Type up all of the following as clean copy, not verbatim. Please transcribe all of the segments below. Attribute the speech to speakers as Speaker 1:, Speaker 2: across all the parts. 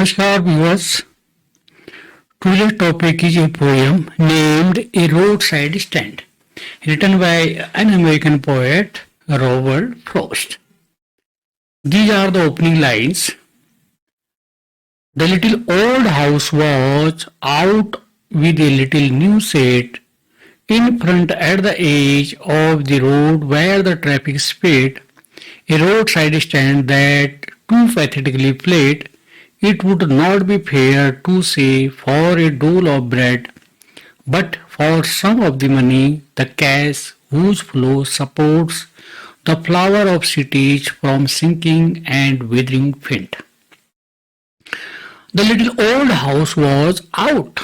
Speaker 1: Namaskar viewers. Today's topic is a poem named A Roadside Stand, written by an American poet, Robert Frost. These are the opening lines. The little old house was out with a little new shed in front at the edge of the road where the traffic sped, a roadside stand that too pathetically played. It would not be fair to say for a dole of bread, but for some of the money, the cash whose flow supports the flower of cities from sinking and withering faint. The little old house was out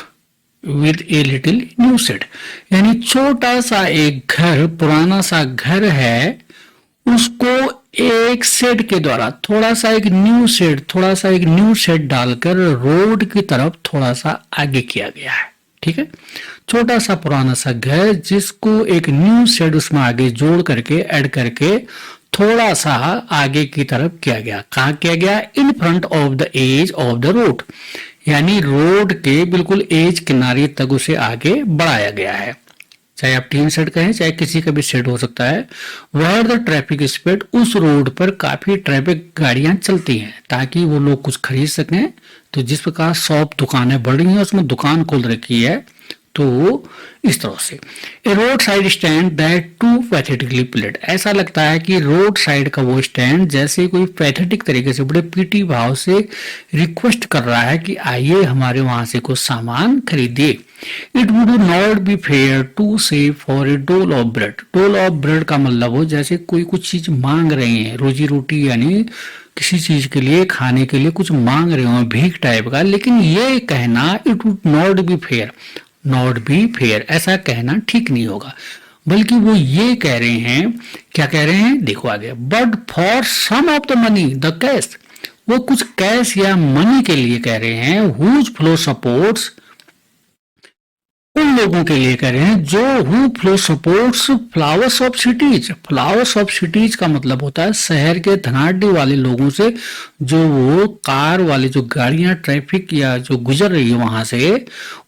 Speaker 1: with a little new shed. यानी छोटा सा एक घर, पुराना सा घर है, उसको एक शेड के द्वारा थोड़ा सा एक न्यू शेड डालकर रोड की तरफ थोड़ा सा आगे किया गया है। ठीक है, छोटा सा पुराना सा घर जिसको एक न्यू शेड उसमें आगे जोड़ करके ऐड करके थोड़ा सा आगे की तरफ किया गया। कहाँ किया गया? In front of the edge of the road, यानी रोड के बिल्कुल एज किनारे तक उसे आगे बढ़ाया गया है। चाहे आप टीन शेड कहें, चाहे किसी का भी शेड हो सकता है। वेयर द ट्रैफिक स्पीड, उस रोड पर काफी ट्रैफिक गाड़ियां चलती हैं ताकि वो लोग कुछ खरीद सकें। तो जिस प्रकार शॉप दुकानें बढ़ रही हैं, उसमें दुकान खोल रखी है, तो इस तरह से a road side stand that too pathetically pled, ऐसा लगता है कि रोड साइड का वो स्टैंड जैसे कोई पैथेटिक तरीके से, बड़े पीटी भाव से रिक्वेस्ट कर रहा है कि आइए हमारे वहां से कुछ सामान खरीदिए। It would not be fair to say for a dole of bread, dole of bread का मतलब हो जैसे कोई कुछ चीज मांग रहे हैं, रोजी रोटी यानी किसी चीज के लिए, खाने के लिए कुछ मांग रहे हो, भीख टाइप का। लेकिन ये कहना it would not be fair, not be fair, ऐसा कहना ठीक नहीं होगा, बल्कि वो ये कह रहे हैं, क्या कह रहे हैं देखो आगे, but for some of the money the cash, वो कुछ कैश या मनी के लिए कह रहे हैं, हुज फ्लो सपोर्ट्स, उन लोगों के लिए कह रहे हैं जो who flow supports flowers of cities. Flowers of cities का मतलब होता है शहर के धनाढ्य वाले लोगों से, जो वो कार वाले जो गाड़ियां ट्रैफिक या जो गुजर रही है वहां से,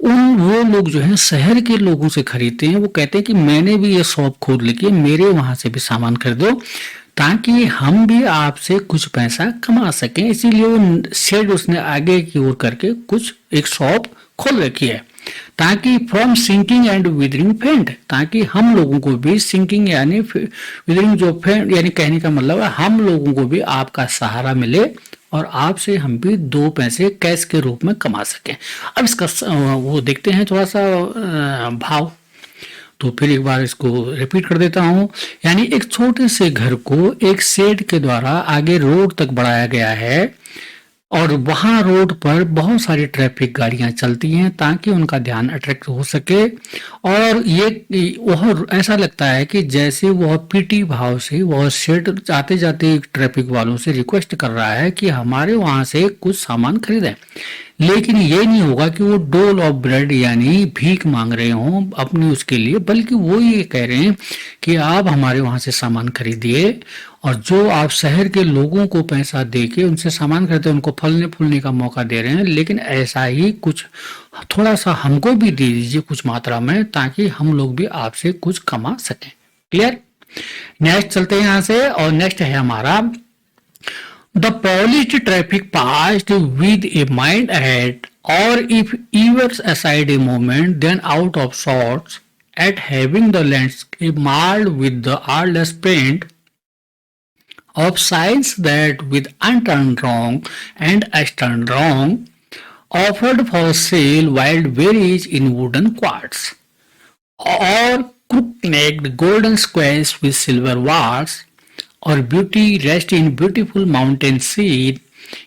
Speaker 1: उन वो लोग जो है शहर के लोगों से खरीदते हैं। वो कहते हैं कि मैंने भी ये शॉप खोल रखी है, मेरे वहां से भी सामान खरीदो ताकि हम भी आपसे कुछ पैसा कमा सकें। इसीलिए वो शेड उसने आगे की ओर करके कुछ एक शॉप खोल रखी है, ताकि फ्रॉम सिंकिंग एंड विदरिंग फेंट, ताकि हम लोगों को भी सिंकिंग यानी विदरिंग जो फेंट यानी कहने का मतलब है हम लोगों को भी आपका सहारा मिले और आपसे हम भी दो पैसे कैश के रूप में कमा सकें। अब इसका वो देखते हैं थोड़ा सा भाव, तो फिर एक बार इसको रिपीट कर देता हूं। यानी एक छोटे से घर को एक शेड के द्वारा आगे रोड तक बढ़ाया गया है और वहां रोड पर बहुत सारी ट्रैफिक गाड़ियां चलती हैं ताकि उनका ध्यान अट्रैक्ट हो सके। और ये वह ऐसा लगता है कि जैसे वह पीटी भाव से वह शेड जाते जाते ट्रैफिक वालों से रिक्वेस्ट कर रहा है कि हमारे वहां से कुछ सामान खरीदें। लेकिन ये नहीं होगा कि वो डोल ऑफ ब्रेड यानी भीख मांग रहे हों अपनी उसके लिए, बल्कि वो ये कह रहे हैं कि आप हमारे वहां से सामान खरीदिए और जो आप शहर के लोगों को पैसा देके उनसे सामान खरीदते उनको फलने फूलने का मौका दे रहे हैं, लेकिन ऐसा ही कुछ थोड़ा सा हमको भी दे दीजिए कुछ मात्रा में ताकि हम लोग भी आपसे कुछ कमा सकें। क्लियर? नेक्स्ट चलते हैं यहां से, और नेक्स्ट है हमारा The polished traffic passed with a mind ahead, or if ever aside a moment, then out of sorts at having the landscape marred with the artless paint of signs that with unturned wrong and astern wrong offered for sale wild berries in wooden quarts, or crook-necked golden squares with silver wars, or beauty rest in beautiful mountain scene.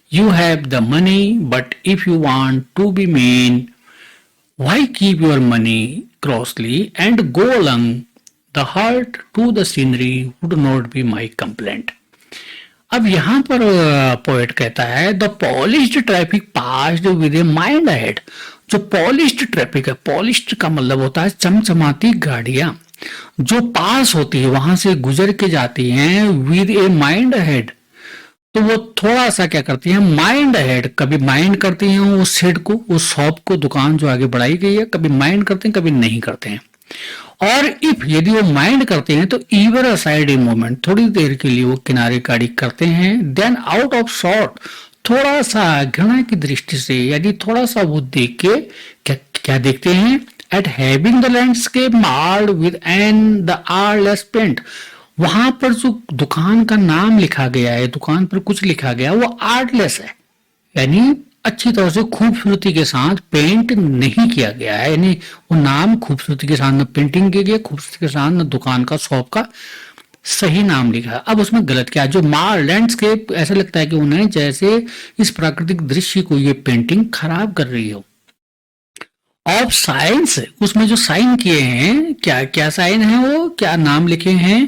Speaker 1: You have the money, but if you want to be mean, why keep your money grossly and go along? The heart to the scenery would not be my complaint. अब यहां पर poet कहता है the polished traffic passed with a mind ahead. जो polished traffic है, polished का मतलब होता है चमचमाती गाड़ियां जो पास होती है, वहां से गुजर के जाती हैं विद ए माइंड अहेड, तो वो थोड़ा सा क्या करती हैं, माइंड अहेड, कभी माइंड करती हैं उस सेड को, उस शॉप को, दुकान जो आगे बढ़ाई गई है, कभी माइंड करते हैं कभी नहीं करते हैं। और इफ यदि वो माइंड करते हैं तो ईवर असाइड ए मोमेंट, थोड़ी देर के लिए वो किनारे गाड़ी करते हैं, देन आउट ऑफ शॉट, थोड़ा सा घृणा की दृष्टि से, यानी थोड़ा सा वो देख के क्या क्या देखते हैं, at having the landscape marred with an the artless paint, वहां पर जो दुकान का नाम लिखा गया है, दुकान पर कुछ लिखा गया वो आर्टलेस है, यानी अच्छी तरह से खूबसूरती के साथ पेंट नहीं किया गया है, यानी वो नाम खूबसूरती के साथ न पेंटिंग की गई, खूबसूरती के साथ न दुकान का शॉप का सही नाम लिखा है। अब उसमें गलत क्या है, जो मार लैंडस्केप, ऐसा लगता है कि उन्हें जैसे इस प्राकृतिक दृश्य को ये पेंटिंग खराब कर रही हो। ऑफ साइंस, उसमें जो साइन किए हैं, क्या क्या साइन है, वो क्या नाम लिखे हैं,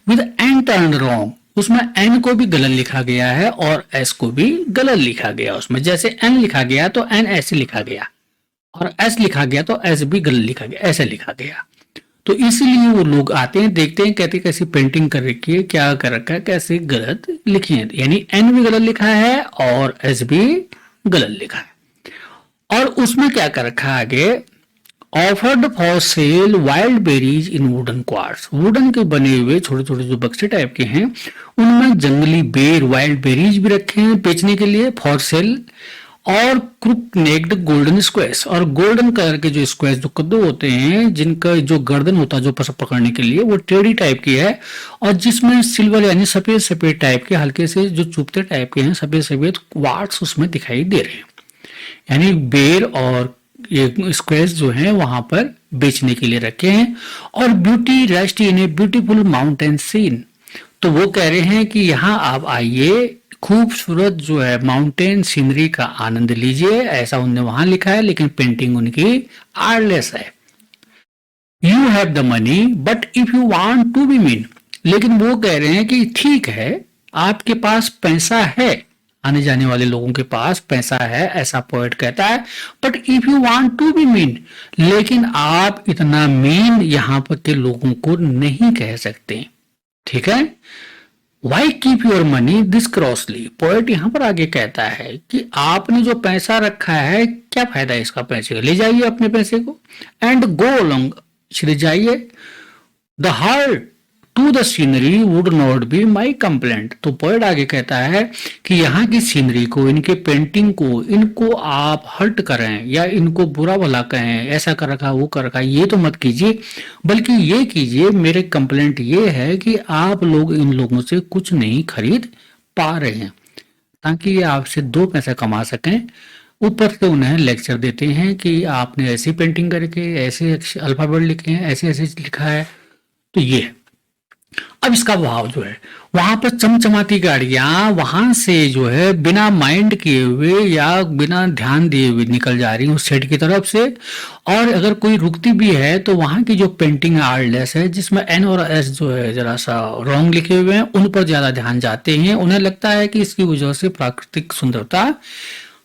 Speaker 1: विद एन टर्न रॉन्ग, उसमें एन को भी गलत लिखा गया है और एस को भी गलत लिखा गया। उसमें जैसे एन लिखा गया तो एन ऐसे लिखा गया, और एस लिखा गया तो एस भी गलत लिखा गया, ऐसे लिखा गया। तो इसीलिए वो लोग आते हैं, देखते हैं, कहते कैसी पेंटिंग कर रखी है, क्या कर रखा है, कैसे गलत लिखी है, यानी एन भी गलत लिखा है और एस भी गलत लिखा है। और उसमें क्या कर रखा है आगे, offered for sale wild berries in wooden quartz, wooden के बने हुए छोटे छोटे जो बक्से टाइप के हैं, उनमें जंगली बेर, वाइल्ड बेरीज भी रखे हैं बेचने के लिए, फॉर सेल। और क्रुक नेक्ड गोल्डन स्क्वेस, और गोल्डन कलर के जो स्क्वेस, जो कद्दू होते हैं, जिनका जो गर्दन होता है जो पकड़ने के लिए, वो टेढ़ी टाइप की है, और जिसमें सिल्वर यानी सफेद सफेद टाइप के, हल्के से जो चुभते टाइप के हैं, सफेद सफेद वार्ड्स उसमें दिखाई दे रहे हैं, यानी बेर और ये स्क्वेस जो है वहां पर बेचने के लिए रखे हैं। और beauty rest in a beautiful mountain scene, तो वो कह रहे हैं कि यहाँ आप आइए, खूबसूरत जो है माउंटेन सीनरी का आनंद लीजिए, ऐसा उन्होंने वहां लिखा है, लेकिन पेंटिंग उनकी आर्टलेस है। You have the money but if you want to be mean, लेकिन वो कह रहे हैं कि ठीक है, आपके पास पैसा है, आने जाने वाले लोगों के पास पैसा है, ऐसा पोएट कहता है, but if you want to be mean, लेकिन आप इतना मीन यहां पर के लोगों को नहीं कह सकते, ठीक है। Why keep your money this crossly, poet यहां पर आगे कहता है कि आपने जो पैसा रखा है, क्या फायदा है इसका पैसे का, ले जाइए अपने पैसे को, एंड गो अलोंग, चले जाइए, the heart to the scenery would not be my complaint. तो पोएट आगे कहता है कि यहाँ की सीनरी को, इनके पेंटिंग को, इनको आप हर्ट करें या इनको बुरा भला कहें, ऐसा कर रखा वो कर रखा, ये तो मत कीजिए, बल्कि ये कीजिए, मेरे कंप्लेंट ये है कि आप लोग इन लोगों से कुछ नहीं खरीद पा रहे हैं, ताकि ये आपसे दो पैसा कमा सकें। ऊपर से उन्हें लेक्चर देते हैं कि आपने ऐसी पेंटिंग करके ऐसे अल्फाबेट लिखे हैं, ऐसे ऐसे लिखा है, तो ये। अब इसका भाव जो है, वहां पर चमचमाती गाड़ियां वहां से जो है बिना माइंड किए हुए या बिना ध्यान दिए हुए निकल जा रही उस सेट की तरफ से, और अगर कोई रुकती भी है तो वहां की जो पेंटिंग आर्टलेस है, जिसमें एन और एस जो है जरा सा रॉन्ग लिखे हुए हैं, उन पर ज्यादा ध्यान जाते हैं, उन्हें लगता है कि इसकी वजह से प्राकृतिक सुंदरता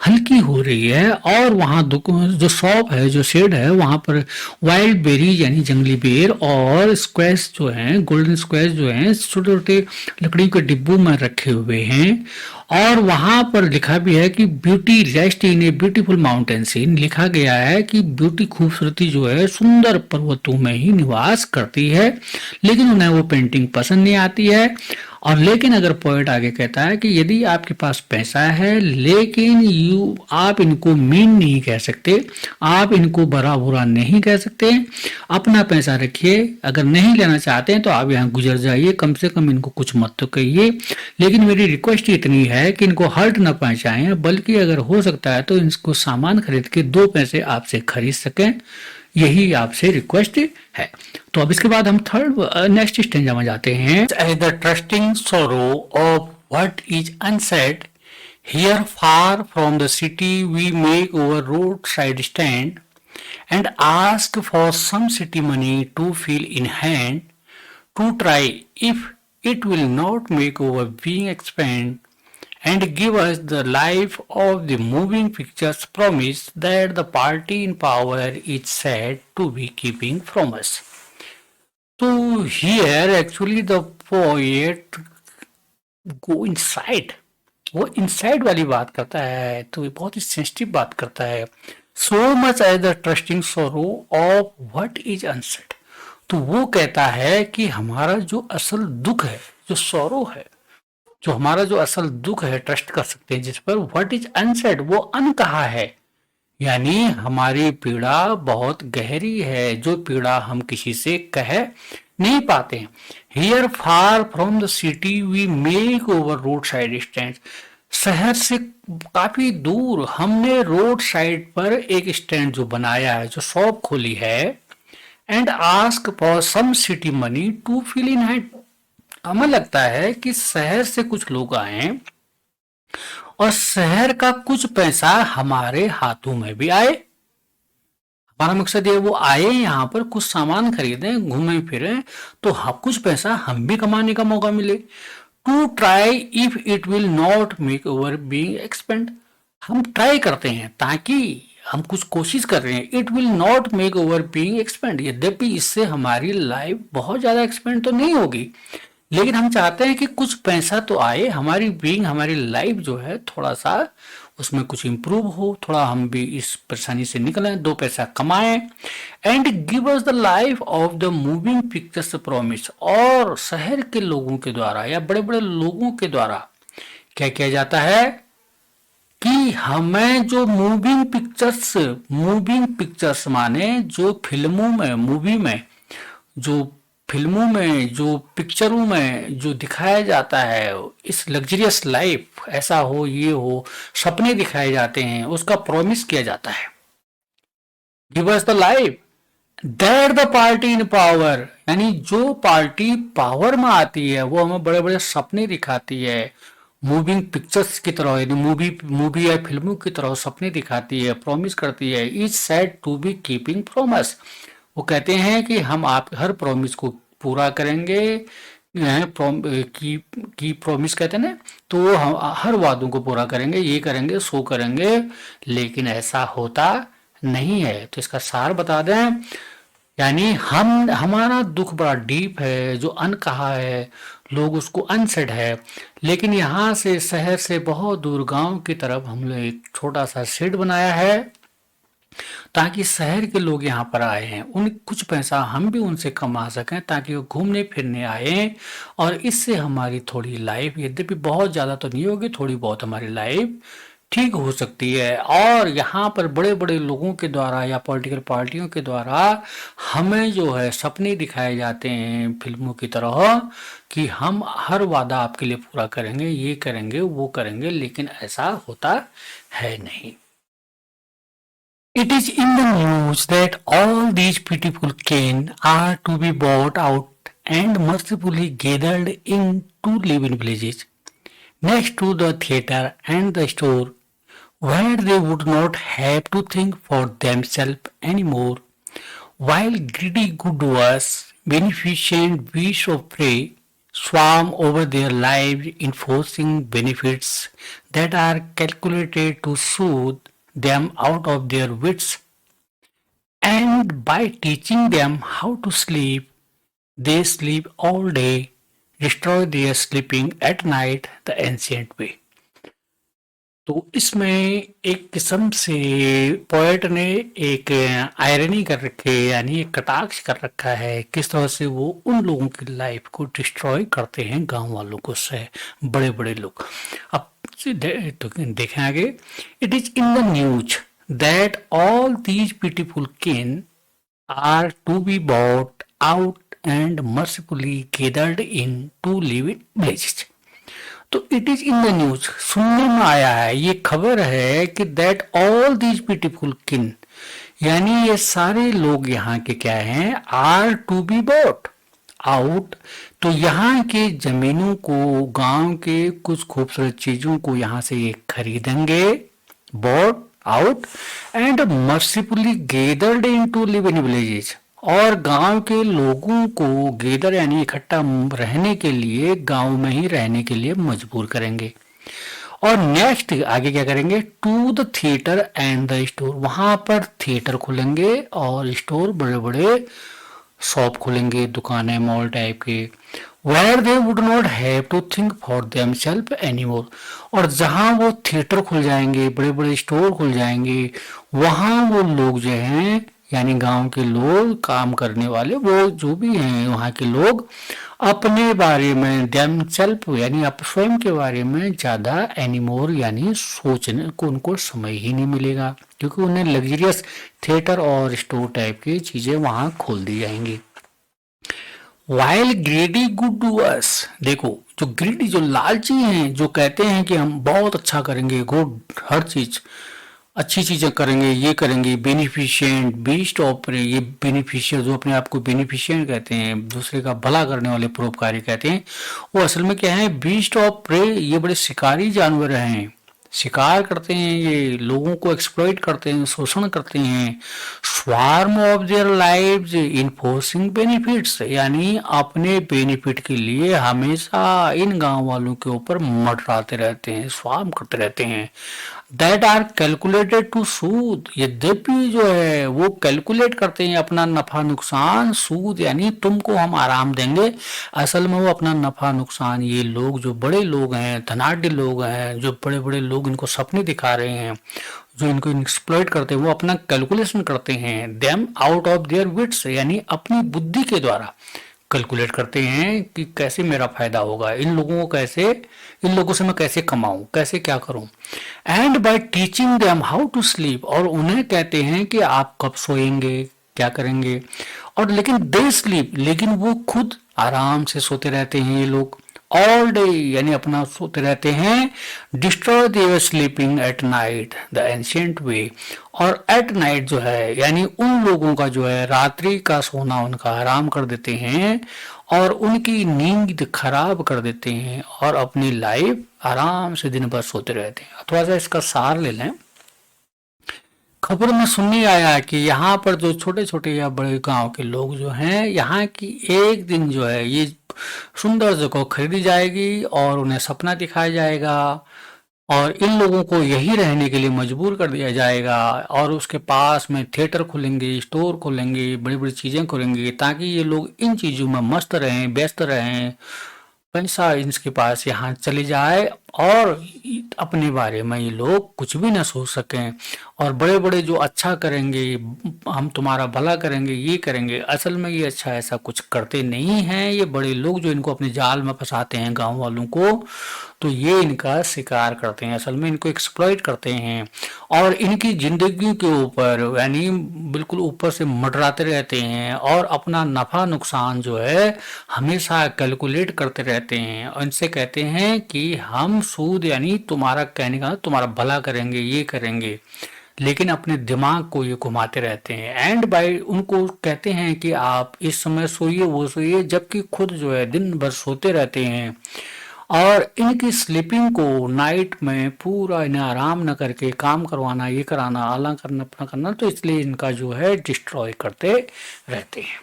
Speaker 1: हल्की हो रही है। और वहां जो शॉप है, जो शेड है, वहां पर वाइल्ड बेरी यानी जंगली बेर और स्क्वैश जो है, गोल्डन स्क्वैश जो है, छोटे छोटे लकड़ी के डिब्बों में रखे हुए हैं। और वहां पर लिखा भी है कि beauty rest in a beautiful mountain scene, लिखा गया है कि ब्यूटी खूबसूरती जो है सुंदर पर्वतों में ही निवास करती है, लेकिन उन्हें वो पेंटिंग पसंद नहीं आती है। और लेकिन अगर पोएट आगे कहता है कि यदि आपके पास पैसा है, लेकिन आप इनको मीन नहीं कह सकते, आप इनको बड़ा बुरा नहीं कह सकते, अपना पैसा रखिए, अगर नहीं लेना चाहते हैं तो आप यहाँ गुजर जाइए, कम से कम इनको कुछ मत तो कहिए, लेकिन मेरी रिक्वेस्ट इतनी है कि इनको हर्ट न पहुंचाएं, बल्कि अगर हो सकता है तो इनको सामान खरीद के दो पैसे आपसे खरीद सकें, यही आपसे रिक्वेस्ट है। तो अब इसके बाद हम थर्ड नेक्स्ट स्टेंजा में जाते हैं। As the trusting sorrow of what is unsaid, here far from the city we make over road side stand and ask for some city money to feel in hand, to try if it will not make our being expand and give us the life of the moving pictures promise that the party in power is said to be keeping from us. So here actually the poet go inside वो inside वाली बात करता है, तो ये बहुत ही sensitive बात करता है। So much as the trusting sorrow of what is unsaid. तो वो कहता है कि हमारा जो असल दुख है, जो सोरो है, जो हमारा जो असल दुख है, ट्रस्ट कर सकते हैं जिस पर, व्हाट इज अनसेड, वो अनकहा है। यानी हमारी पीड़ा बहुत गहरी है, जो पीड़ा हम किसी से कह नहीं पाते हैं। Here far from the city we make over road side stand. शहर से काफी दूर हमने रोड साइड पर एक स्टैंड जो बनाया है, जो शॉप खोली है, and ask for some city money to fill in hand. हमें लगता है कि शहर से कुछ लोग आए और शहर का कुछ पैसा हमारे हाथों में भी आए। हमारा मकसद ये, वो आए यहाँ पर कुछ सामान खरीदें, घूमें फिरें, तो कुछ पैसा हम भी कमाने का मौका मिले। To try if it will not make over being expend. हम ट्राई करते हैं, ताकि हम कुछ कोशिश कर रहे हैं। It will not make over being expend, यद्यपि इससे हमारी लाइफ बहुत ज्यादा एक्सपेंड तो नहीं होगी, लेकिन हम चाहते हैं कि कुछ पैसा तो आए, हमारी बीइंग, हमारी लाइफ जो है थोड़ा सा उसमें कुछ इंप्रूव हो, थोड़ा हम भी इस परेशानी से निकलें, दो पैसा कमाएं। And give us the life of the moving pictures promise. और शहर के लोगों के द्वारा या बड़े बड़े लोगों के द्वारा क्या किया जाता है कि हमें जो मूविंग पिक्चर्स माने जो फिल्मों में, मूवी में, जो फिल्मों में, जो पिक्चरों में जो दिखाया जाता है, इस लग्जरियस लाइफ, ऐसा हो, ये हो, सपने दिखाए जाते हैं, उसका प्रॉमिस किया जाता है। Give us the life that the party in power. यानी जो पार्टी पावर में आती है वो हमें बड़े बड़े सपने दिखाती है, मूविंग पिक्चर्स की तरह, यानी मूवी या फिल्मों की तरह सपने दिखाती है, प्रॉमिस करती है। Is said to be keeping promise. वो कहते हैं कि हम आप हर प्रॉमिस को पूरा करेंगे, की प्रॉमिस कहते हैं ना, तो हम हर वादों को पूरा करेंगे, ये करेंगे, सो करेंगे, लेकिन ऐसा होता नहीं है। तो इसका सार बता दें, यानी हमारा दुख बड़ा डीप है, जो अनकहा है, लोग उसको अनसेड है, लेकिन यहाँ से शहर से बहुत दूर गांव की तरफ हम लोग एक छोटा सा शेड बनाया है, ताकि शहर के लोग यहाँ पर आए हैं, उन कुछ पैसा हम भी उनसे कमा सकें, ताकि वो घूमने फिरने आए, और इससे हमारी थोड़ी लाइफ, यद्यपि बहुत ज़्यादा तो नहीं होगी, थोड़ी बहुत हमारी लाइफ ठीक हो सकती है। और यहाँ पर बड़े बड़े लोगों के द्वारा या पॉलिटिकल पार्टियों के द्वारा हमें जो है सपने दिखाए जाते हैं फिल्मों की तरह, कि हम हर वादा आपके लिए पूरा करेंगे, ये करेंगे, वो करेंगे, लेकिन ऐसा होता है नहीं। It is in the news that all these beautiful cane are to be bought out and mercifully gathered in to live in villages next to the theatre and the store, where they would not have to think for themselves anymore, while greedy good doers, beneficent beasts of prey, swarm over their lives, enforcing benefits that are calculated to soothe them out of their wits, and by teaching them how to sleep, they sleep all day, destroy their sleeping at night the ancient way. तो इसमें एक किस्म से poet ने एक irony कर रखी है, यानी एक कटाक्ष कर रखा है, किस तरह से वो उन लोगों की लाइफ को डिस्ट्रॉय करते हैं, गांव वालों को, से बड़े बड़े लोग। अब तो देखें आगे, it is in the news that all these beautiful kin are to be bought out and mercifully gathered in to live in villages. तो it is in the news, सुनने में आया है, ये खबर है कि दैट ऑल दीज ब्यूटीफुल किन, यानी ये सारे लोग यहाँ के क्या हैं, are to be bought out. तो यहाँ के जमीनों को, गांव के कुछ खूबसूरत चीजों को यहाँ से ये खरीदेंगे, bought out, and mercifully gathered in to live in villages, और गांव के लोगों को गेदर यानी इकट्ठा रहने के लिए, गांव में ही रहने के लिए मजबूर करेंगे। और नेक्स्ट आगे क्या करेंगे, to the theatre and the store, वहां पर थिएटर खुलेंगे और स्टोर, बड़े बड़े शॉप खुलेंगे, दुकानें, मॉल टाइप के, where they would not have to think for themselves anymore. और जहाँ वो थिएटर खुल जाएंगे, बड़े बड़े स्टोर खुल जाएंगे, वहाँ वो लोग जो हैं यानी गांव के लोग, काम करने वाले, वो जो भी हैं वहाँ के लोग, अपने बारे में देमसेल्फ यानी आप स्वयं के बारे में ज़्यादा एनीमोर यानी सोचने को उनको समय ही नहीं मिलेगा, क्योंकि उन्हें लग्जरियस थिएटर और स्टोर टाइप की चीज़ें वहाँ खोल दी जाएंगी। While greedy good to us, देखो जो ग्रीडी जो लालची हैं, जो कहते हैं कि हम बहुत अच्छा करेंगे, गुड हर चीज अच्छी चीजें करेंगे, ये करेंगे, बेनिफिशिएंट बीस्ट ऑफ प्रे, ये बेनिफिशियर जो अपने आप को बेनिफिशिएंट कहते हैं, दूसरे का भला करने वाले परोपकारी कहते हैं, वो असल में क्या है, बीस्ट ऑफ प्रे, ये बड़े शिकारी जानवर हैं, शिकार करते हैं, ये लोगों को एक्सप्लॉइट करते हैं, शोषण करते हैं। Swarm of their lives enforcing benefits, यानी अपने बेनिफिट के लिए हमेशा इन गांव वालों के ऊपर मंडराते रहते हैं, स्वार्म करते रहते हैं। That are calculated to soothe, यद्यपि जो है वो कैलकुलेट करते हैं अपना नफा नुकसान, सूद यानी तुमको हम आराम देंगे, असल में वो अपना नफा नुकसान, ये लोग जो बड़े लोग हैं, धनाढ़ लोग हैं, जो बड़े बड़े लोग इनको सपने दिखा रहे हैं, जो इनको एक्सप्लॉइट करते हैं, वो अपना कैलकुलेशन करते हैं, them out of their wits, यानी अपनी बुद्धि के द्वारा कैलकुलेट करते हैं कि कैसे मेरा फायदा होगा, इन लोगों को कैसे, इन लोगों से मैं कैसे कमाऊं, कैसे क्या करूं। And by teaching them how to sleep, और उन्हें कहते हैं कि आप कब सोएंगे, क्या करेंगे, और लेकिन दे स्लीप, लेकिन वो खुद आराम से सोते रहते हैं ये लोग, ऑल डे यानी अपना सोते रहते हैं। Destroy their sleeping at night the ancient way, और एट नाइट जो है यानी उन लोगों का जो है रात्रि का सोना उनका आराम कर देते हैं, और उनकी नींद खराब कर देते हैं, और अपनी लाइफ आराम से दिन भर सोते रहते हैं। थोड़ा सा इसका सार ले लें। खबर में सुनने आया कि यहाँ पर जो छोटे छोटे या बड़े गांव के लोग जो हैं, यहाँ की एक दिन जो है ये सुंदर जगह खरीदी जाएगी और उन्हें सपना दिखाया जाएगा, और इन लोगों को यही रहने के लिए मजबूर कर दिया जाएगा, और उसके पास में थिएटर खुलेंगे, स्टोर खुलेंगे, बड़ी बड़ी चीजें खुलेंगी, ताकि ये लोग इन चीजों में मस्त रहें, व्यस्त रहें, पैसा इनके पास यहाँ चले जाए, और अपने बारे में ये लोग कुछ भी ना सोच सकें, और बड़े बड़े जो अच्छा करेंगे, हम तुम्हारा भला करेंगे, ये करेंगे, असल में ये अच्छा ऐसा कुछ करते नहीं हैं। ये बड़े लोग जो इनको अपने जाल में फंसाते हैं गांव वालों को, तो ये इनका शिकार करते हैं, असल में इनको एक्सप्लॉइट करते हैं, और इनकी जिंदगी के ऊपर यानी बिल्कुल ऊपर से मंडराते रहते हैं, और अपना नफा नुकसान जो है हमेशा कैलकुलेट करते रहते हैं, और इनसे कहते हैं कि हम सूद यानी तुम्हारा कहने का तुम्हारा भला करेंगे, ये करेंगे, लेकिन अपने दिमाग को ये घुमाते रहते हैं। एंड बाय उनको कहते हैं कि आप इस समय सोइए, वो सोइए, जबकि खुद जो है दिन भर सोते रहते हैं, और इनकी स्लीपिंग को नाइट में पूरा इन्हें आराम न करके काम करवाना, ये कराना, आला करना, अपना करना, तो इसलिए इनका जो है डिस्ट्रॉय करते रहते हैं।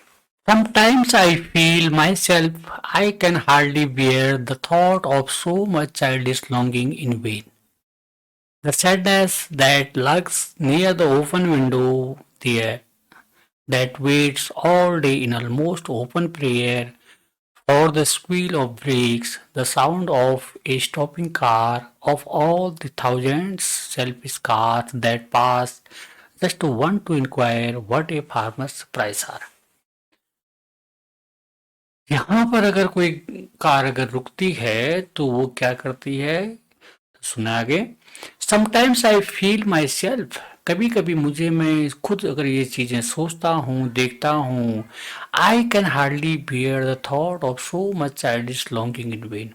Speaker 1: Sometimes I feel myself I can hardly bear the thought of so much childish longing in vain. The sadness that lurks near the open window there, that waits all day in almost open prayer for the squeal of brakes, the sound of a stopping car, of all the thousands selfish cars that pass just to want to inquire what a farmer's price are. यहाँ पर अगर कोई car अगर रुकती है तो वो क्या करती है, सुना आगे। Sometimes I feel my self, कभी कभी मुझे, मैं खुद अगर ये चीजें सोचता हूँ, देखता हूँ, I can hardly bear the thought of so much childish longing in when,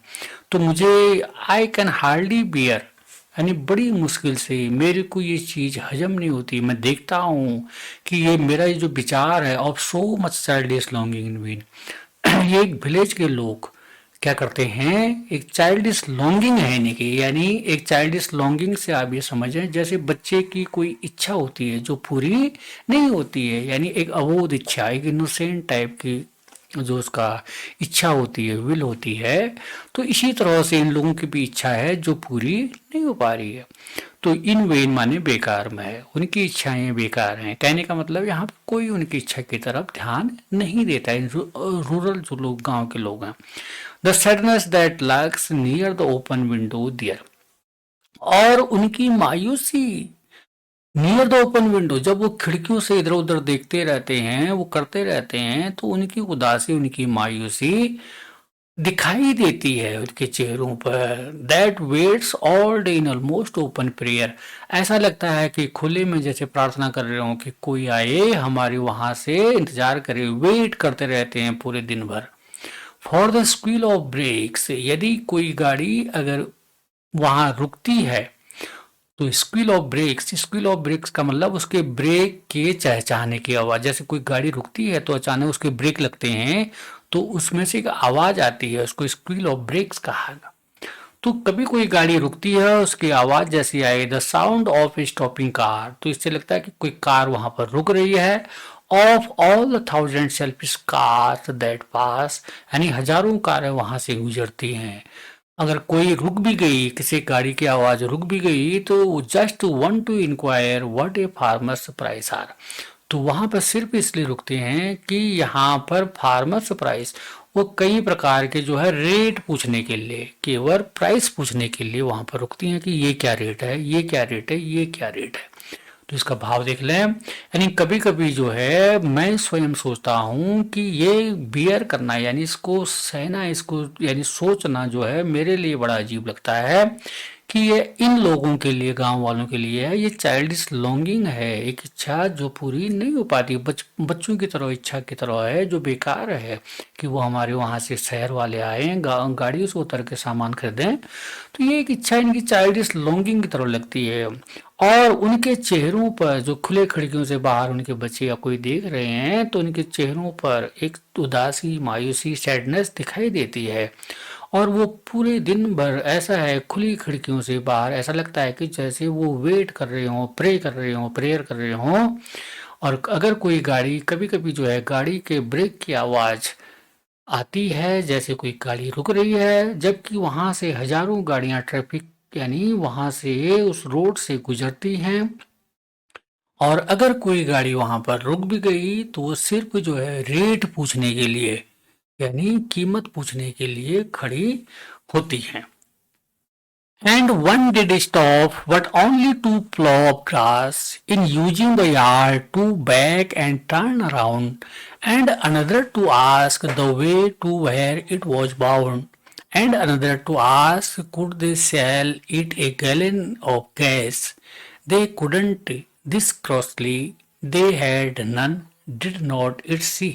Speaker 1: तो मुझे आई कैन हार्डली बियर यानी बड़ी मुश्किल से मेरे को ये चीज हजम नहीं होती। मैं देखता हूँ कि ये मेरा ये जो विचार है of so much childish longing in when, ये एक विलेज के लोग क्या करते हैं, एक चाइल्डिश लॉन्गिंग है इनकी, यानी एक चाइल्डिश लॉन्गिंग से आप ये समझें जैसे बच्चे की कोई इच्छा होती है जो पूरी नहीं होती है, यानी एक अबोध इच्छा, एक इनोसेंट टाइप की जो उसका इच्छा होती है, विल होती है, तो इसी तरह से इन लोगों की भी इच्छा है जो पूरी नहीं हो पा रही है। तो इन वेन माने बेकार में है, उनकी इच्छाएं बेकार हैं। कहने का मतलब यहाँ पर कोई उनकी इच्छा की तरफ ध्यान नहीं देता है, रूरल जो लोग, गांव के लोग हैं। The sadness that lurks near the open window there, और उनकी मायूसी नियर द ओपन विंडो, जब वो खिड़कियों से इधर उधर देखते रहते हैं, वो करते रहते हैं, तो उनकी उदासी, उनकी मायूसी दिखाई देती है उनके चेहरों पर। That waits all day in almost open prayer, ऐसा लगता है कि खुले में जैसे प्रार्थना कर रहे हो कि कोई आए हमारे वहां से, इंतजार करे, वेट करते रहते हैं पूरे दिन भर। For the squeal of brakes, यदि कोई गाड़ी अगर वहां रुकती है तो squeal of brakes, squeal of brakes का मतलब उसके ब्रेक के चहचहाने की आवाज। जैसे कोई गाड़ी रुकती है तो अचानक उसके ब्रेक लगते हैं तो उसमें से एक आवाज आती है, उसको स्क्वील ऑफ ब्रेक्स कहा। तो कभी कोई गाड़ी रुकती है, उसकी आवाज जैसी आए, the sound of stopping car, तो इससे लगता है कि कोई कार वहां पर रुक रही है। Of all the thousand selfish cars that pass, यानी हजारों कारें वहां से गुजरती हैं। अगर कोई रुक भी गई, किसी गाड़ी की आवाज रुक भी गई, तो just one to inquire what a farmers price are, तो वहां पर सिर्फ इसलिए रुकते हैं कि यहाँ पर फार्मर्स प्राइस, वो कई प्रकार के जो है रेट पूछने के लिए, केवल प्राइस पूछने के लिए वहां पर रुकती हैं कि ये क्या रेट है, ये क्या रेट है, ये क्या रेट है। तो इसका भाव देख लें, यानी कभी कभी जो है मैं स्वयं सोचता हूँ कि ये बियर करना, यानी इसको सहना, इसको यानी सोचना जो है मेरे लिए बड़ा अजीब लगता है कि ये इन लोगों के लिए, गांव वालों के लिए है, ये चाइल्डिश लॉन्गिंग है, एक इच्छा जो पूरी नहीं हो पाती, बच्चों की तरह इच्छा की तरह है, जो बेकार है कि वो हमारे वहां से शहर वाले आए, गाड़ियों से उतर के सामान खरीदें। तो ये एक इच्छा इनकी चाइल्डिश लॉन्गिंग की तरह लगती है। और उनके चेहरों पर, जो खुले खिड़कियों से बाहर उनके बच्चे या कोई देख रहे हैं, तो उनके चेहरों पर एक उदासी, मायूसी, सैडनेस दिखाई देती है। और वो पूरे दिन भर ऐसा है, खुली खिड़कियों से बाहर ऐसा लगता है कि जैसे वो वेट कर रहे हों, प्रे कर रहे हों, प्रेयर कर रहे हों। और अगर कोई गाड़ी, कभी कभी जो है गाड़ी के ब्रेक की आवाज आती है, जैसे कोई गाड़ी रुक रही है, जबकि वहां से हजारों गाड़ियां, ट्रैफिक यानी वहां से उस रोड से गुजरती हैं। और अगर कोई गाड़ी वहां पर रुक भी गई तो वो सिर्फ जो है रेट पूछने के लिए, यानी कीमत पूछने के लिए खड़ी होती हैं। And one did stop, but only to plow up grass, in using the yard to back and turn around, and another to ask the way to where it was bound, and another to ask could they sell it a gallon of gas. They couldn't, this crossly, they had none, did not it see.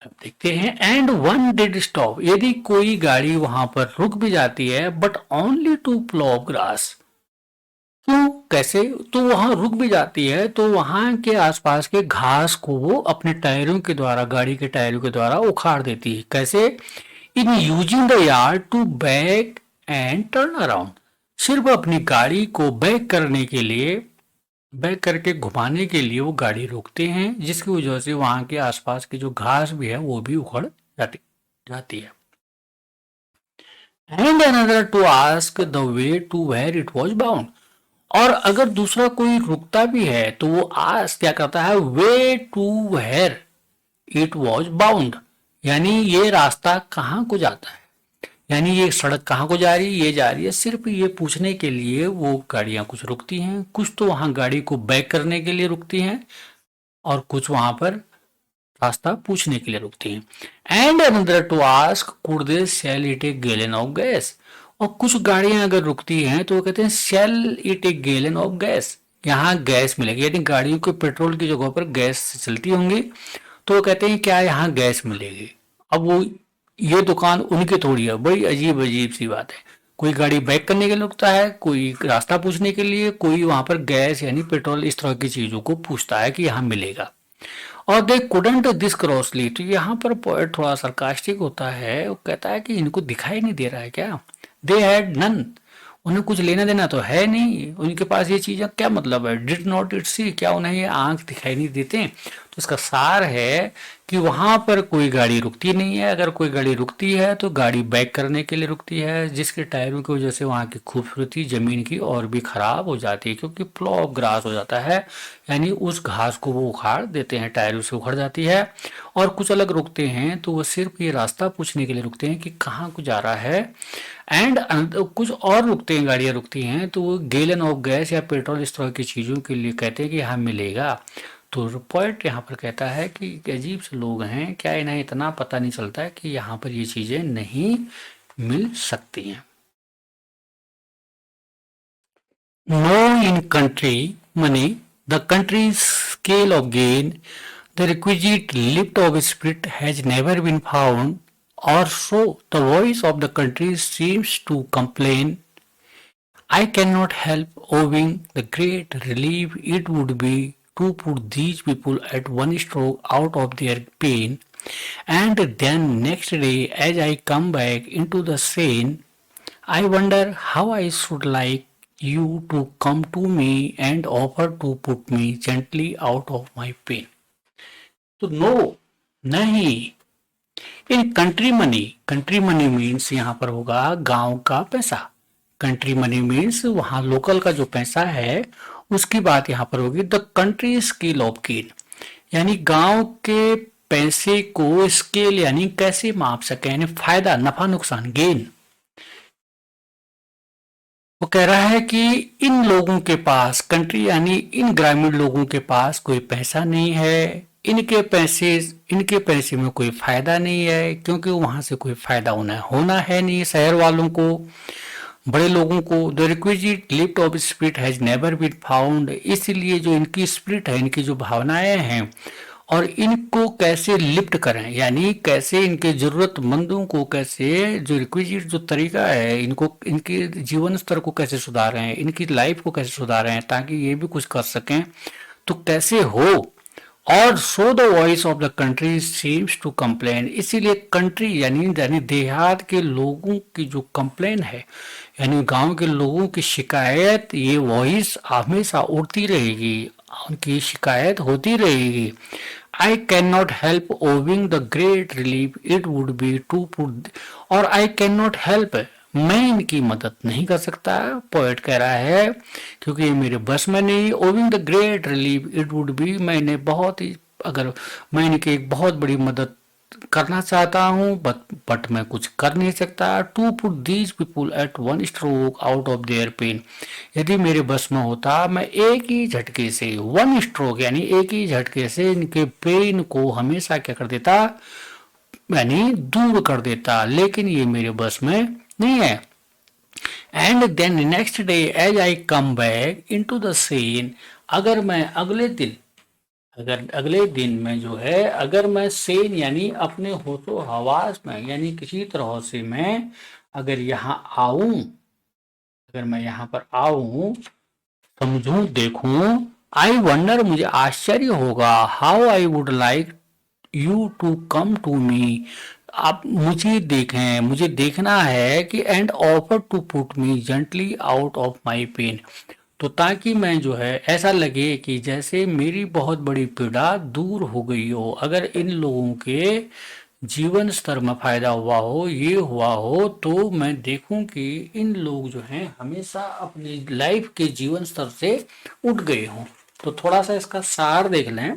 Speaker 1: अब देखते हैं, and one did stop, यदि कोई गाड़ी वहां पर रुक भी जाती है, but only to plough grass, क्यों, कैसे, तो वहां रुक भी जाती है तो वहां के आसपास के घास को वो अपने टायरों के द्वारा, गाड़ी के टायरों के द्वारा उखाड़ देती है। कैसे, in using the yard to back and turn around, सिर्फ अपनी गाड़ी को बैक करने के लिए, बैक करके घुमाने के लिए वो गाड़ी रोकते हैं, जिसकी वजह से वहां के आसपास की जो घास भी है वो भी उखड़ जाती है। And another to ask the way to where it was bound, और अगर दूसरा कोई रुकता भी है तो वो आस्क क्या करता है, way to where it was bound, यानी ये रास्ता कहाँ को जाता है, यानी ये सड़क कहाँ को जा रही है, ये जा रही है, सिर्फ ये पूछने के लिए वो गाड़ियां कुछ रुकती हैं, कुछ तो वहां गाड़ी को बैक करने के लिए रुकती हैं, और कुछ वहां पर रास्ता पूछने के लिए रुकती हैं। And another to ask could they sell it a gallon of gas, और कुछ गाड़ियां अगर रुकती हैं तो वो कहते हैं sell it a gallon of gas, यहाँ गैस मिलेगी, यानी गाड़ियों को पेट्रोल की जगह पर गैस चलती होंगी, तो वो कहते हैं क्या यहाँ गैस मिलेगी। अब वो, ये दुकान उनकी थोड़ी है, बड़ी अजीब अजीब सी बात है, कोई गाड़ी बैक करने के लिए रुकता है, कोई रास्ता पूछने के लिए, कोई वहां पर गैस यानी पेट्रोल, इस तरह की चीजों को पूछता है कि यहाँ मिलेगा। और दे कुडंट दिस क्रॉसली, तो यहाँ पर पोएट थोड़ा सरकास्टिक होता है, वो कहता है कि इनको दिखाई नहीं दे रहा है क्या, दे हैड नन, उन्हें कुछ लेना देना तो है नहीं, उनके पास ये चीजें क्या मतलब है, डिड नॉट इट सी, क्या उन्हें ये आंख दिखाई नहीं देते। तो इसका सार है कि वहां पर कोई गाड़ी रुकती नहीं है। अगर कोई गाड़ी रुकती है तो गाड़ी बैक करने के लिए रुकती है, जिसके टायरों की वजह से वहां की खूबसूरती जमीन की और भी खराब हो जाती है, क्योंकि फ्लो ऑफ ग्रास हो जाता है, यानी उस घास को वो उखाड़ देते हैं, टायरों से उखड़ जाती है। और कुछ अलग रुकते हैं तो वो सिर्फ ये रास्ता पूछने के लिए रुकते हैं कि कहाँ को जा रहा है। एंड कुछ और रुकते हैं, गाड़ियां रुकती हैं तो वो गैलन ऑफ गैस या पेट्रोल इस तरह की चीज़ों के लिए कहते हैं कि यहाँ मिलेगा। तो पोएट यहाँ पर कहता है कि अजीब से लोग हैं, क्या इन्हें इतना पता नहीं चलता है कि यहाँ पर ये चीज़ें नहीं मिल सकती हैं। No in country money the country scale of gain the requisite lift of spirit has never been found, or so the voice of the country seems to complain. I cannot help owing the great relief it would be to put these people at one stroke out of their pain, and then next day as I come back into the scene, I wonder how I should like you to come to me and offer to put me gently out of my pain. तो no नहीं in country money means यहाँ पर होगा गांव का पैसा। Country money means वहां local का जो पैसा है उसकी बात यहाँ पर होगी। The country scale of gain, यानी गांव के पैसे को स्केल यानी कैसे माप सके, यानी फायदा, नफा नुकसान, गेन। वो कह रहा है कि इन लोगों के पास, कंट्री यानी इन ग्रामीण लोगों के पास कोई पैसा नहीं है, इनके पैसे में कोई फायदा नहीं है, क्योंकि वहां से कोई फायदा उन्हें होना है नहीं। शहर वालों को, बड़े लोगों को the requisite lift of spirit has never been found, इसलिए जो इनकी स्पिरिट है, इनकी जो भावनाएं हैं, और इनको कैसे लिफ्ट करें, यानी कैसे इनके जरूरतमंदों को, कैसे जो रिक्विजिट जो तरीका है, इनको इनके जीवन स्तर को कैसे सुधारें, इनकी लाइफ को कैसे सुधारें ताकि ये भी कुछ कर सकें, तो कैसे हो। और so the voice of the country seems to complain, इसीलिए कंट्री यानी देहात के लोगों की जो कंप्लेन है, यानी गांव के लोगों की शिकायत, ये वॉइस हमेशा उड़ती रहेगी, उनकी शिकायत होती रहेगी। I can not help owing the great relief it would be to put, और आई कैन नॉट हेल्प, मैं इनकी मदद नहीं कर सकता, पोएट कह रहा है, क्योंकि ये मेरे बस में नहीं। Owing the great relief it would B, मैंने बहुत ही, अगर मैं इनकी एक बहुत बड़ी मदद करना चाहता हूँ बट मैं कुछ कर नहीं सकता। To put these people at one stroke out of their pain, यदि मेरे बस में होता मैं एक ही झटके से, वन स्ट्रोक यानी एक ही झटके से इनके पेन को हमेशा क्या कर देता, यानी दूर कर देता, लेकिन ये मेरे बस में नहीं है। And then next day as I come back into the scene, अगर मैं अगले दिन में जो है, अगर मैं सेन यानी अपने होशो हवास में, यानी किसी तरह से मैं अगर यहाँ आऊं, अगर मैं यहाँ पर आऊं, समझूं, देखूं, आई वंडर, मुझे आश्चर्य होगा, how I would like you to come to me, आप मुझे देखें, मुझे देखना है कि and offer to put me gently out of my pain, तो ताकि मैं जो है ऐसा लगे कि जैसे मेरी बहुत बड़ी पीड़ा दूर हो गई हो। अगर इन लोगों के जीवन स्तर में फायदा हुआ हो, ये हुआ हो, तो मैं देखूं कि इन लोग जो हैं हमेशा अपनी लाइफ के जीवन स्तर से उठ गए हों। तो थोड़ा सा इसका सार देख लें।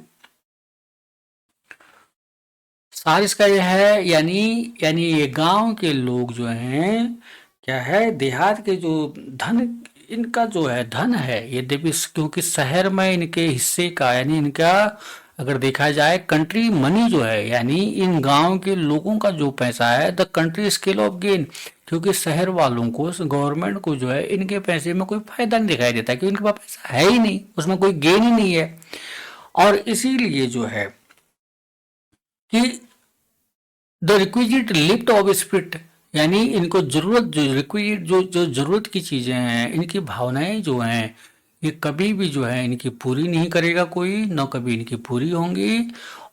Speaker 1: सार इसका यह है, यानी ये गांव के लोग जो हैं, क्या है, देहात के जो धन, इनका जो है धन है, यद्यपि क्योंकि शहर में इनके हिस्से का, यानी इनका अगर देखा जाए कंट्री मनी जो है, यानी इन गांव के लोगों का जो पैसा है, the country scale of gain, क्योंकि शहर वालों को, गवर्नमेंट को जो है इनके पैसे में कोई फायदा नहीं दिखाई देता, क्योंकि इनके पास पैसा है ही नहीं, उसमें कोई गेन ही नहीं है। और इसीलिए जो है कि the requisite lift of spirit, यानी इनको जरूरत, जो रिक्विजिट जो जरूरत की चीजें हैं, इनकी भावनाएं जो हैं, ये कभी भी जो है इनकी पूरी नहीं करेगा कोई, न कभी इनकी पूरी होंगी।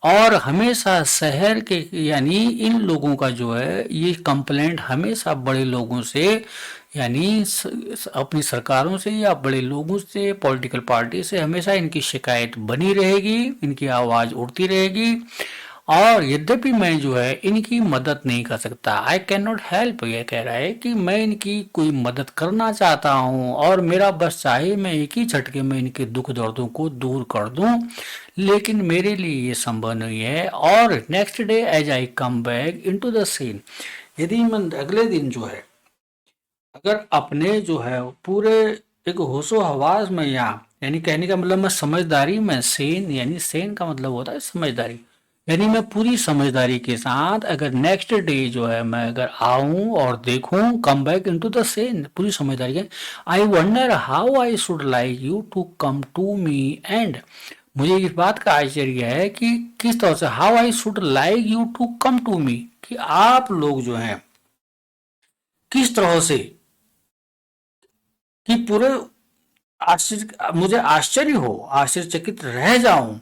Speaker 1: और हमेशा शहर के यानी इन लोगों का जो है ये कंप्लेंट हमेशा बड़े लोगों से यानी अपनी सरकारों से या बड़े लोगों से पॉलिटिकल पार्टी से हमेशा इनकी शिकायत बनी रहेगी, इनकी आवाज उठती रहेगी। और यद्यपि मैं जो है इनकी मदद नहीं कर सकता, आई कैन नॉट हेल्प, ये कह रहा है कि मैं इनकी कोई मदद करना चाहता हूँ और मेरा बस चाहे मैं एक ही झटके में इनके दुख दर्दों को दूर कर दूं, लेकिन मेरे लिए ये संभव नहीं है। और next day as I come back into the scene, यदि मैं अगले दिन जो है अगर अपने जो है पूरे एक होशो हवास में, यहाँ यानी कहने का मतलब मैं समझदारी में, सेन यानी सेन का मतलब होता है समझदारी, यानी मैं पूरी समझदारी के साथ अगर नेक्स्ट डे जो है मैं अगर आऊं और देखूं, come back into the scene पूरी समझदारी के, I wonder how I should like you to come to me and, मुझे इस बात का आश्चर्य है कि किस तरह से, how I should like you to come to me, कि आप लोग जो हैं किस तरह से, कि पूरे आश्चर्य, मुझे आश्चर्य हो, आश्चर्यचकित रह जाऊं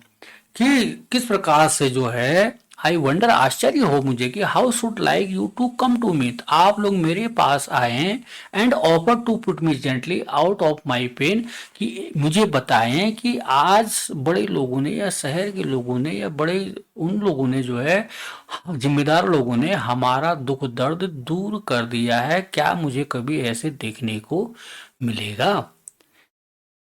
Speaker 1: कि किस प्रकार से जो है, आई वंडर आश्चर्य हो मुझे कि how should like you to come to me, आप लोग मेरे पास आए and offer to put me gently out of my pain, कि मुझे बताएं कि आज बड़े लोगों ने या शहर के लोगों ने या बड़े उन लोगों ने जो है जिम्मेदार लोगों ने हमारा दुख दर्द दूर कर दिया है, क्या मुझे कभी ऐसे देखने को मिलेगा।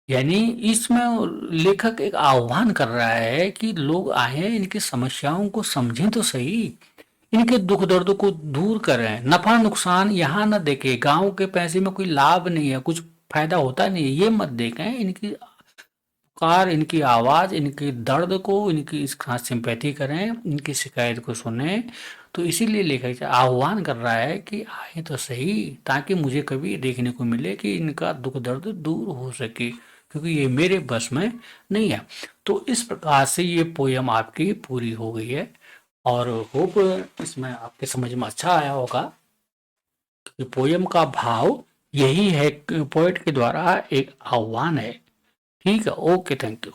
Speaker 1: यानी इसमें लेखक एक आह्वान कर रहा है कि लोग आए, इनकी समस्याओं को समझें तो सही, इनके दुख दर्द को दूर करें, नफा नुकसान यहाँ न देखें, गांव के पैसे में कोई लाभ नहीं है, कुछ फायदा होता नहीं है, ये मत देखें, इनकी पुकार, इनकी आवाज, इनके दर्द को, इनकी इसका सिंपैथी करें, इनकी शिकायत को सुने। तो इसीलिए लेखक आह्वान कर रहा है कि आए तो सही, ताकि मुझे कभी देखने को मिले कि इनका दुख दर्द दूर हो सके, क्योंकि ये मेरे बस में नहीं है। तो इस प्रकार से ये पोयम आपकी पूरी हो गई है और होप इसमें आपके समझ में अच्छा आया होगा कि पोयम का भाव यही है, पोएट के द्वारा एक आह्वान है। ठीक है, ओके, थैंक यू।